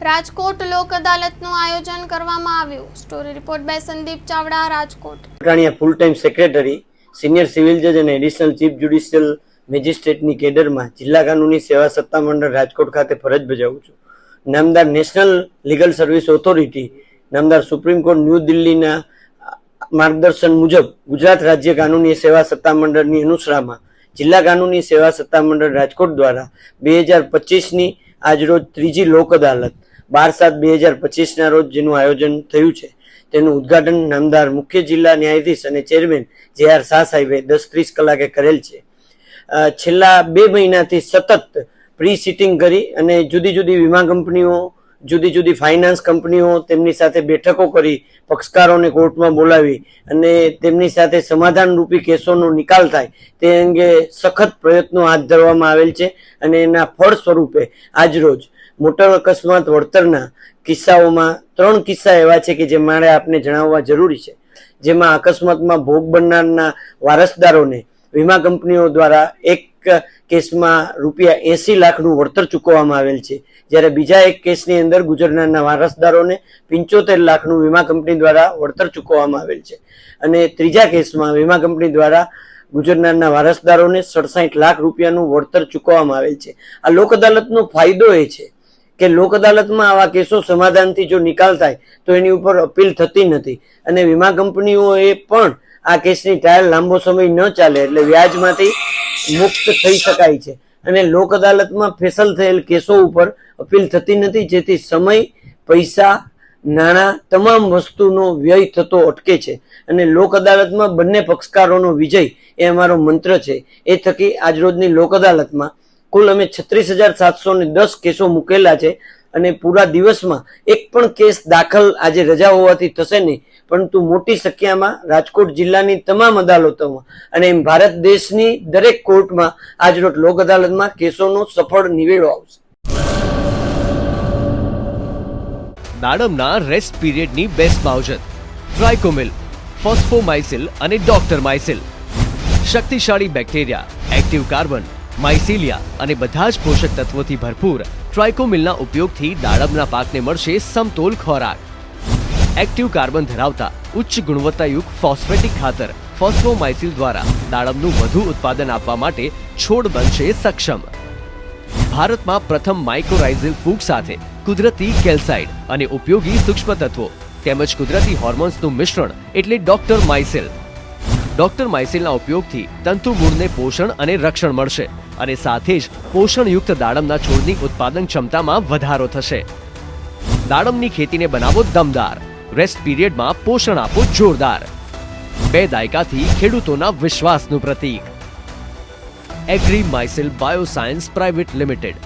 રાજકોટ લોક અદાલતનું આયોજન કરવામાં આવ્યું. Story report by Sandeep Chavda, Rajkot. અટાણીયા full time secretary, senior civil જજ અને એડિશનલ ચીફ જ્યુડિશિયલ મેજિસ્ટ્રેટની કેડરમાં જિલ્લા કાનૂની સેવા સત્તામંડળ રાજકોટ ખાતે ફરજ બજાવું છું. નામદાર નેશનલ લીગલ સર્વિસ ઓથોરિટી, નામદાર સુપ્રીમ કોર્ટ ન્યૂ દિલ્હીના માર્ગદર્શન મુજબ ગુજરાત રાજ્ય કાનૂની સેવા સત્તામંડળની અનુસરામાં જિલ્લા કાનૂની સેવા સત્તામંડળ રાજકોટ દ્વારા 2025ની આજરોજ ત્રીજી લોક અદાલત 12/7/2025ના રોજ જેનું આયોજન થયું છે તેનું ઉદ્ઘાટન નામદાર મુખ્ય જિલ્લા ન્યાયાધીશ અને ચેરમેન JR શાહ સાહેબે 10:30 કલાકે કરેલ છે. છેલ્લા 2 મહિનાથી સતત પ્રી સિટિંગ કરી અને જુદી જુદી વીમા કંપનીઓ, જુદી જુદી ફાઇનાન્સ કંપનીઓ તેમની સાથે બેઠકો કરી, પક્ષકારોને કોર્ટમાં બોલાવી અને તેમની સાથે સમાધાન રૂપી કેસોનો નિકાલ થાય તે અંગે સખત પ્રયત્નો હાથ ધરવામાં આવેલ છે અને એના ફળ સ્વરૂપે આજરોજ મોટર અકસ્માત વળતરના કિસ્સાઓમાં 3 કિસ્સા એવા છે કે જે મારે આપને જણાવવા જરૂરી છે, જેમાં અકસ્માતમાં ભોગ બનનારના વારસદારોને વીમા કંપનીઓ દ્વારા એક કેસમાં ₹80 લાખનું વળતર ચૂકવવામાં આવેલ છે, જ્યારે બીજા એક કેસની અંદર ગુજરનારના વારસદારોને 75 લાખનું વીમા કંપની દ્વારા વળતર ચૂકવવામાં આવેલ છે અને ત્રીજા કેસમાં વીમા કંપની દ્વારા ગુજરનારના વારસદારોને 67 લાખ રૂપિયાનું વળતર ચૂકવવામાં આવેલ છે. આ લોક અદાલતનો ફાયદો એ છે કે લોક અદાલતમાં આવા કેસો સમાધાનથી જો નિકાલ થાય તો એની ઉપર અપીલ થતી નથી અને વીમા કંપનીઓએ પણ આ કેસની ટ્રાયલ લાંબો સમય ન ચાલે એટલે વ્યાજમાંથી મુક્ત થઈ શકાય છે અને લોક અદાલતમાં ફેસલ થયેલ કેસો ઉપર અપીલ થતી નથી, જેથી સમય, પૈસા, નાણાં તમામ વસ્તુનો વ્યય થતો અટકે છે અને લોક અદાલતમાં બંને પક્ષકારોનો વિજય એ અમારો મંત્ર છે. એ થકી આજરોજની લોક અદાલતમાં કુલ અમે 36,710 કેસો મૂકેલા છે અને પૂરા દિવસમાં એક પણ કેસ દાખલ આજે રજા હોવાથી થશે નહીં, પરંતુ મોટી સંખ્યામાં રાજકોટ જિલ્લાની તમામ અદાલતોમાં અને ભારત દેશની દરેક કોર્ટમાં આજરોજ લોક અદાલતમાં કેસોનો સફળ નિવેડો આવશે. દાડમના રેસ્ટ પીરિયડની બેસ્ટ માવજત ટ્રાઇકોમિલ, ફોસ્ફોમાઇસિલ અને ડોક્ટર માઇસિલ. શક્તિશાળી બેક્ટેરિયા, એક્ટિવ કાર્બન, માઇસિલિયા અને બધા જ પોષક તત્વોથી ભરપૂર ટ્રાઇકોમિલના ઉપયોગથી દાડમના પાકને મળશે સમતોલ ખોરાક. એક્ટિવ કાર્બન ધરાવતા ઉચ્ચ ગુણવત્તાયુક્ત ફોસ્ફેટિક ખાતર ફોસ્ફોમાઇસિલ દ્વારા દાડમનું વધુ ઉત્પાદન આપવા માટે છોડ બનશે સક્ષમ. ભારતમાં પ્રથમ માઇક્રોરાઇઝલ ફૂગ સાથે કુદરતી કેલ્સાઇડ અને ઉપયોગી સૂક્ષ્મ તત્વો તેમજ કુદરતી હોર્મોન્સનું મિશ્રણ એટલે ડોક્ટર માઇસિલ. ડોક્ટર માઇસિલના ઉપયોગથી તંતુ મૂળને પોષણ અને રક્ષણ મળશે અને સાથે જ પોષણયુક્ત દાડમના છોડની ઉત્પાદન ક્ષમતામાં વધારો થશે. દાડમની ખેતીને બનાવો દમદાર, રેસ્ટ પીરિયડમાં પોષણ આપો જોરદાર. 2 દાયકાથી ખેડૂતોના વિશ્વાસનું પ્રતીક. એગ્રી માઇસિલ બાયોસાયન્સ પ્રાઇવેટ લિમિટેડ.